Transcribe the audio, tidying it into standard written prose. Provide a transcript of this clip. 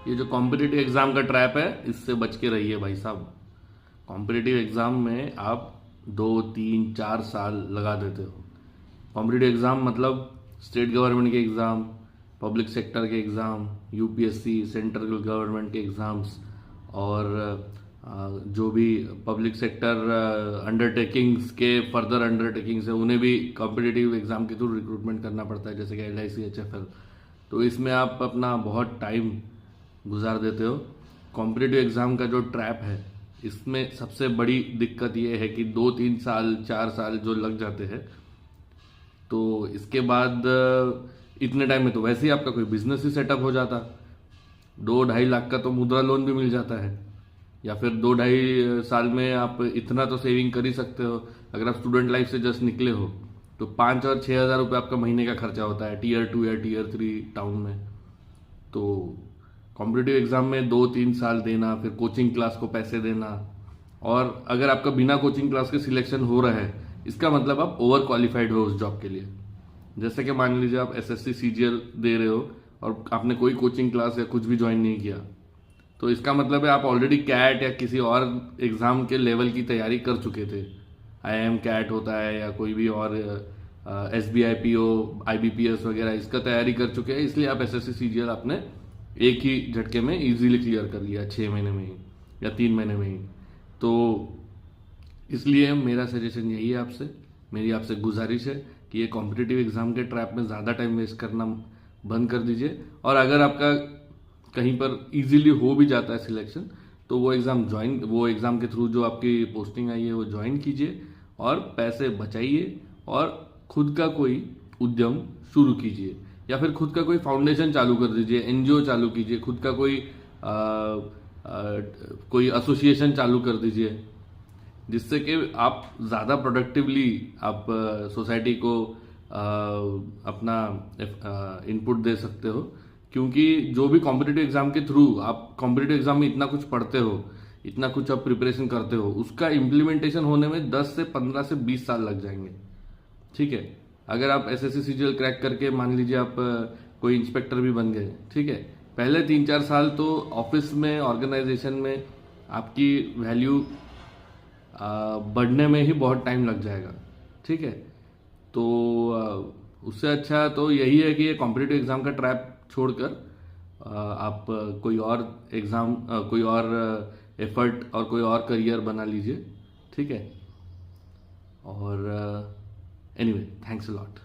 ये जो competitive exam का ट्रैप है इससे बच के रहिए भाई साहब। कॉम्पिटिटिव एग्जाम में आप 2 3 4 साल लगा देते हो। कॉम्पिटिटिव एग्जाम मतलब स्टेट गवर्नमेंट के एग्जाम, पब्लिक सेक्टर के एग्जाम, यूपीएससी, सेंट्रल गवर्नमेंट के एग्जाम्स और जो भी पब्लिक सेक्टर अंडरटेकिंग्स के फर्दर अंडरटेकिंग्स है उन्हें भी कॉम्पिटिटिव एग्जाम के थ्रू रिक्रूटमेंट करना पड़ता है, जैसे कि LIC, HFL। तो इसमें आप अपना बहुत टाइम गुजार देते हो। कॉम्पिटिटिव एग्जाम का जो ट्रैप है इसमें सबसे बड़ी दिक्कत ये है कि 2 3 साल 4 साल जो लग जाते हैं, तो इसके बाद इतने टाइम में तो वैसे ही आपका कोई बिजनेस ही सेटअप हो जाता। 2 2.5 लाख का तो मुद्रा लोन भी मिल जाता है, या फिर 2 2.5 साल में आप इतना तो सेविंग कर ही सकते हो। अगर आप स्टूडेंट लाइफ से जस्ट निकले हो तो 5 और 6 हज़ार रुपये आपका महीने का खर्चा होता है Tier 2 या Tier 3 टाउन में। तो कॉम्पिटिटिव एग्जाम में 2 3 साल देना, फिर कोचिंग क्लास को पैसे देना, और अगर आपका बिना कोचिंग क्लास के सिलेक्शन हो रहा है इसका मतलब आप ओवर क्वालिफाइड हो उस जॉब के लिए। जैसे कि मान लीजिए आप SSC CGL दे रहे हो और आपने कोई कोचिंग क्लास या कुछ भी ज्वाइन नहीं किया, तो इसका मतलब है आप ऑलरेडी कैट या किसी और एग्जाम के लेवल की तैयारी कर चुके थे। IIM कैट होता है या कोई भी और SBI PO, IBPS वगैरह इसका तैयारी कर चुके हैं, इसलिए आप SSC CGL आपने एक ही झटके में इजीली क्लियर कर लिया 6 महीने में ही या 3 महीने में ही। तो इसलिए मेरा सजेशन यही है आपसे, मेरी आपसे गुजारिश है कि ये कॉम्पिटिटिव एग्जाम के ट्रैप में ज़्यादा टाइम वेस्ट करना बंद कर दीजिए। और अगर आपका कहीं पर इजीली हो भी जाता है सिलेक्शन तो वो एग्ज़ाम के थ्रू जो आपकी पोस्टिंग आई है वो ज्वाइन कीजिए और पैसे बचाइए और खुद का कोई उद्यम शुरू कीजिए, या फिर खुद का कोई फाउंडेशन चालू कर दीजिए, NGO चालू कीजिए, खुद का कोई एसोसिएशन चालू कर दीजिए, जिससे कि आप ज़्यादा प्रोडक्टिवली आप सोसाइटी को अपना इनपुट दे सकते हो। क्योंकि जो भी कॉम्पिटिटिव एग्जाम के थ्रू आप कॉम्पिटिटिव एग्जाम में इतना कुछ पढ़ते हो, इतना कुछ आप प्रिपरेशन करते हो, उसका इम्प्लीमेंटेशन होने में 10 से 15 से 20 साल लग जाएंगे। ठीक है, अगर आप SSC CGL क्रैक करके मान लीजिए आप कोई इंस्पेक्टर भी बन गए, ठीक है, पहले 3 4 साल तो ऑफिस में, ऑर्गेनाइजेशन में आपकी वैल्यू बढ़ने में ही बहुत टाइम लग जाएगा। ठीक है, तो उससे अच्छा तो यही है कि ये कॉम्पिटिटिव एग्जाम का ट्रैप छोड़कर आप कोई और एग्जाम, कोई और एफर्ट और कोई और करियर बना लीजिए। ठीक है, और एनीवे, थैंक्स अ लॉट।